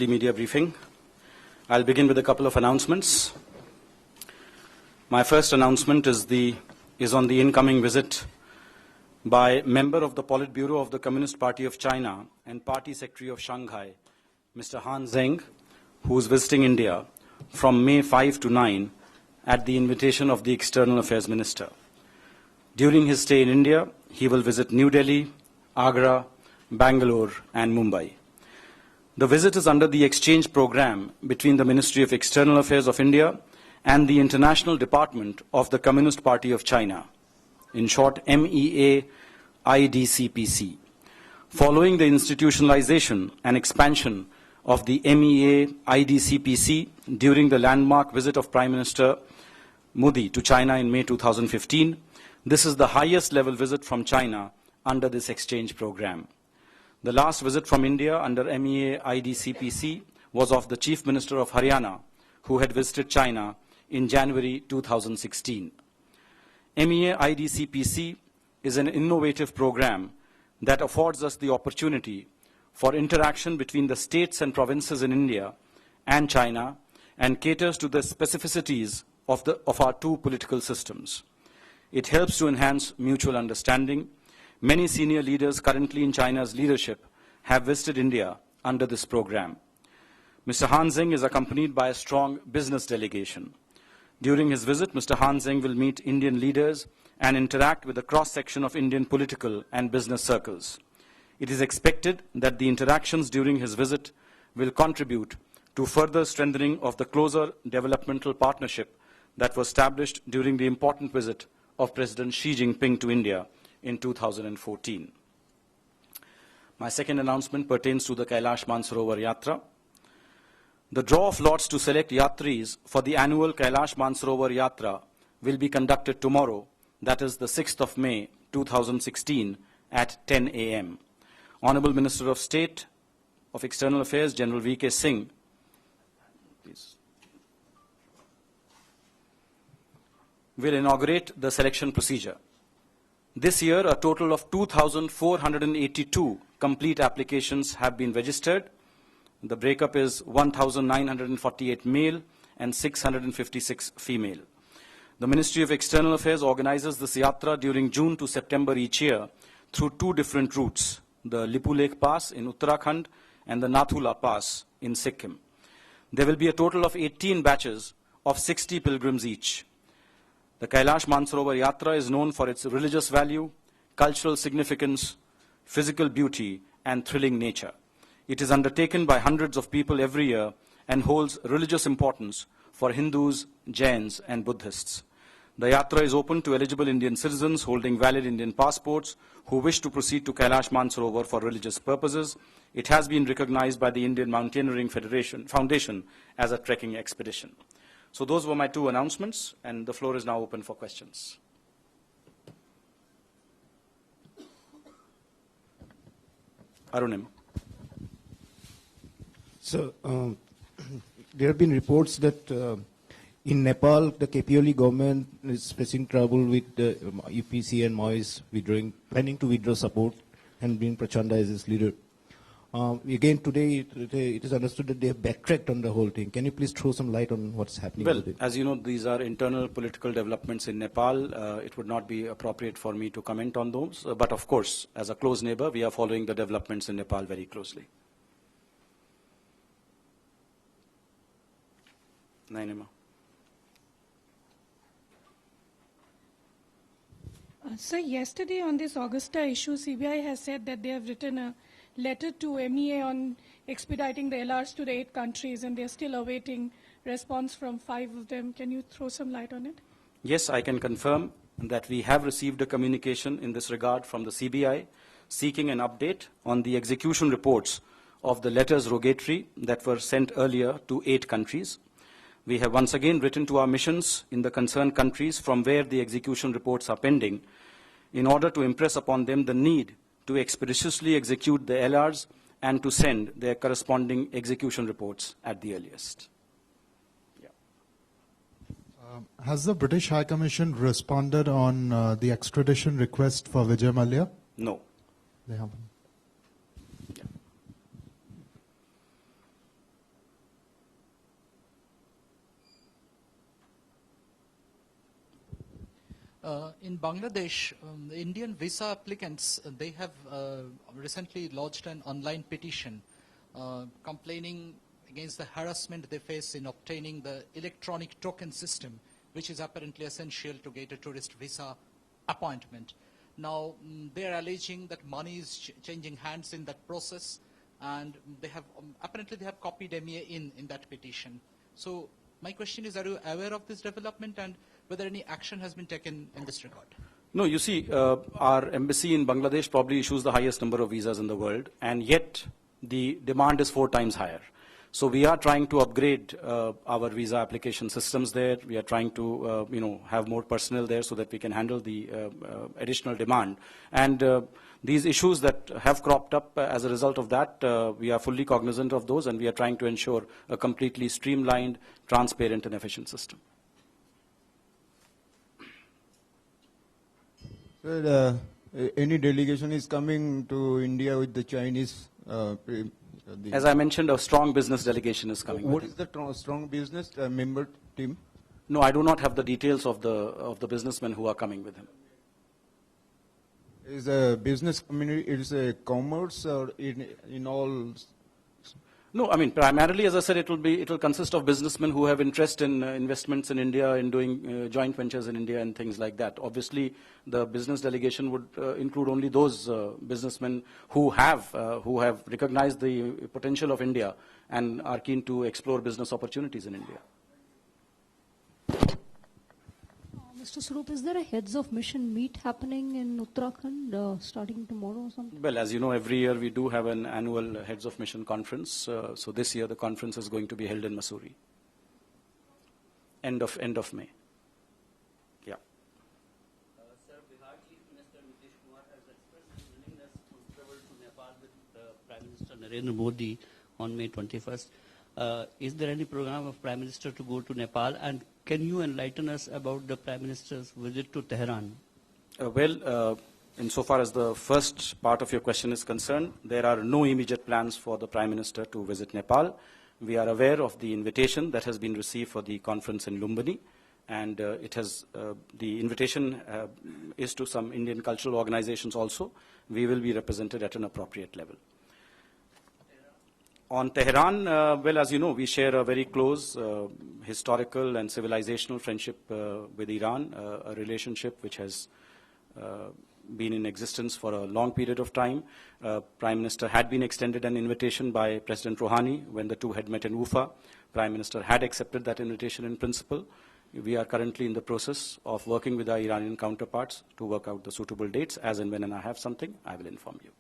weekly media briefing. I'll begin with a couple of announcements. My first announcement is on the incoming visit by member of the Politburo of the Communist Party of China and Party Secretary of Shanghai, Mr. Han Zheng, who is visiting India from May 5 to 9 at the invitation of the External Affairs Minister. During his stay in India, he will visit New Delhi, Agra, Bangalore, and Mumbai. The visit is under the exchange program between the Ministry of External Affairs of India and the International Department of the Communist Party of China, in short MEA IDCPC. Following the institutionalization and expansion of the MEA IDCPC during the landmark visit of Prime Minister Modi to China in May 2015, this is the highest level visit from China under this exchange program. The last visit from India under MEA IDCPC was of the Chief Minister of Haryana, who had visited China in January 2016. MEA IDCPC is an innovative program that affords us the opportunity for interaction between the states and provinces in India and China and caters to the specificities of our two political systems. It helps to enhance mutual understanding. Many senior leaders currently in China's leadership have visited India under this program. Mr. Han Zheng is accompanied by a strong business delegation. During his visit, Mr. Han Zheng will meet Indian leaders and interact with a cross-section of Indian political and business circles. It is expected that the interactions during his visit will contribute to further strengthening of the closer developmental partnership that was established during the important visit of President Xi Jinping to India in 2014. My second announcement pertains to the Kailash Mansarovar Yatra. The draw of lots to select yatris for the annual Kailash Mansarovar Yatra will be conducted tomorrow, that is the 6th of May 2016 at 10 a.m. Honorable Minister of State of External Affairs, General V.K. Singh, please, will inaugurate the selection procedure. This year, a total of 2,482 complete applications have been registered. The breakup is 1,948 male and 656 female. The Ministry of External Affairs organizes this yatra during June to September each year through two different routes, the Lipu Lake Pass in Uttarakhand and the Nathula Pass in Sikkim. There will be a total of 18 batches of 60 pilgrims each. The Kailash Mansarovar Yatra is known for its religious value, cultural significance, physical beauty, and thrilling nature. It is undertaken by hundreds of people every year and holds religious importance for Hindus, Jains, and Buddhists. The Yatra is open to eligible Indian citizens holding valid Indian passports who wish to proceed to Kailash Mansarovar for religious purposes. It has been recognized by the Indian Mountaineering Foundation as a trekking expedition. So those were my two announcements, and the floor is now open for questions. Arunim. So, there have been reports that in Nepal, the KPOL government is facing trouble with the UPC and MOIS planning to withdraw support and bring Prachanda as its leader. Again, today it is understood that they have backtracked on the whole thing. Can you please throw some light on what's happening? Well, as you know, these are internal political developments in Nepal. It would not be appropriate for me to comment on those. But of course, as a close neighbor, we are following the developments in Nepal very closely. Nainima. Sir, yesterday on this Augusta issue, CBI has said that they have written a letter to MEA on expediting the LRs to the 8 countries, and they're still awaiting response from 5 of them. Can you throw some light on it? Yes, I can confirm that we have received a communication in this regard from the CBI seeking an update on the execution reports of the letters rogatory that were sent earlier to 8 countries. We have once again written to our missions in the concerned countries from where the execution reports are pending in order to impress upon them the need to expeditiously execute the LRs and to send their corresponding execution reports at the earliest. Has the British High Commission responded on the extradition request for Vijay Mallya? No. They haven't. Yeah. In Bangladesh, the Indian visa applicants, they have recently lodged an online petition complaining against the harassment they face in obtaining the electronic token system, which is apparently essential to get a tourist visa appointment. Now, they are alleging that money is changing hands in that process, and they have apparently they have copied MEA in that petition. So my question is, are you aware of this development and whether any action has been taken in this regard? No, you see, our embassy in Bangladesh probably issues the highest number of visas in the world, and yet the demand is 4 times higher. So we are trying to upgrade our visa application systems there. We are trying to, have more personnel there so that we can handle the additional demand. And these issues that have cropped up as a result of that, we are fully cognizant of those, and we are trying to ensure a completely streamlined, transparent, and efficient system. Sir, any delegation is coming to India with the Chinese? As I mentioned, a strong business delegation is coming. What is the strong business member team? No, I do not have the details of the businessmen who are coming with him. Is a business community? Is a commerce or in all? No, I mean, primarily, as I said, it will consist of businessmen who have interest in investments in India, in doing joint ventures in India and things like that. Obviously, the business delegation would include only those businessmen who have recognized the potential of India and are keen to explore business opportunities in India. Mr. Swarup, is there a heads of mission meet happening in Uttarakhand starting tomorrow or something? Well, as you know, every year we do have an annual Heads of Mission conference. So this year the conference is going to be held in Mussoorie. End of May. Yeah. Sir, Bihar Chief Minister Nitish Kumar has expressed his willingness to travel to Nepal with Prime Minister Narendra Modi on May 21st. Is there any program of Prime Minister to go to Nepal, and can you enlighten us about the Prime Minister's visit to Tehran? Insofar as the first part of your question is concerned, there are no immediate plans for the Prime Minister to visit Nepal. We are aware of the invitation that has been received for the conference in Lumbini, and the invitation is to some Indian cultural organizations also. We will be represented at an appropriate level. On Tehran, as you know, we share a very close historical and civilizational friendship with Iran, a relationship which has been in existence for a long period of time. Prime Minister had been extended an invitation by President Rouhani when the two had met in Ufa. Prime Minister had accepted that invitation in principle. We are currently in the process of working with our Iranian counterparts to work out the suitable dates. As and when I have something, I will inform you.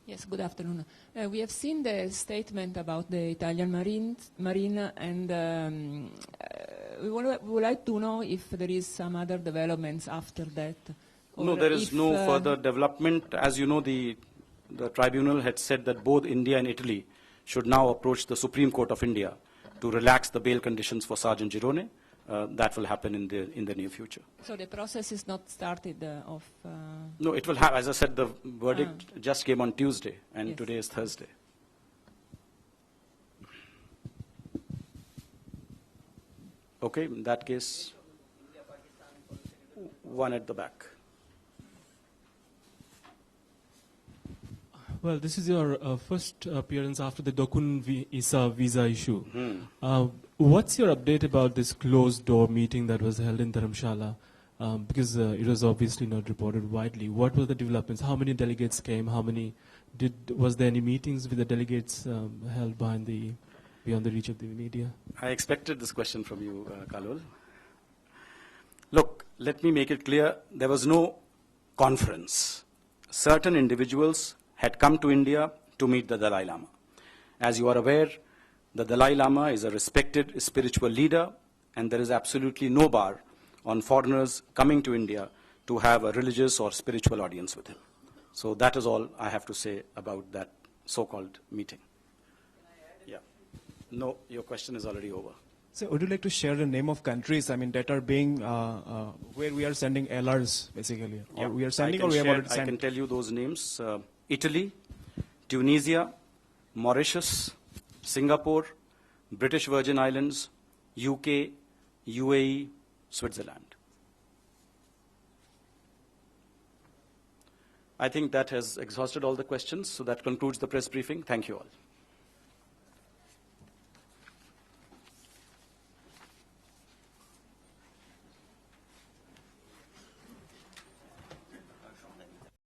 Yes, good afternoon. We have seen the statement about the Italian Marine, and we would like to know if there is some other developments after that. No, there is no further development. As you know, the tribunal had said that both India and Italy should now approach the Supreme Court of India to relax the bail conditions for Sergeant Girone. That will happen in the near future. So the process is not started No, it will have. As I said, the verdict just came on Tuesday, and yes. Today is Thursday. Okay, in that case, one at the back. Well, this is your first appearance after the Dokun visa issue. What's your update about this closed-door meeting that was held in Dharamsala? Because it was obviously not reported widely. What were the developments? How many delegates came? Was there any meetings with the delegates held beyond the reach of the media? I expected this question from you, Kalul. Look, let me make it clear. There was no conference. Certain individuals had come to India to meet the Dalai Lama. As you are aware, the Dalai Lama is a respected spiritual leader, and there is absolutely no bar on foreigners coming to India to have a religious or spiritual audience with him. So that is all I have to say about that so-called meeting. Yeah. No, your question is already over. So would you like to share the name of countries, that are being, where we are sending LRs, basically? Yeah. Or we are sending, or we have already sent? I can tell you those names. Italy, Tunisia, Mauritius, Singapore, British Virgin Islands, UK, UAE, Switzerland. I think that has exhausted all the questions, so that concludes the press briefing. Thank you all.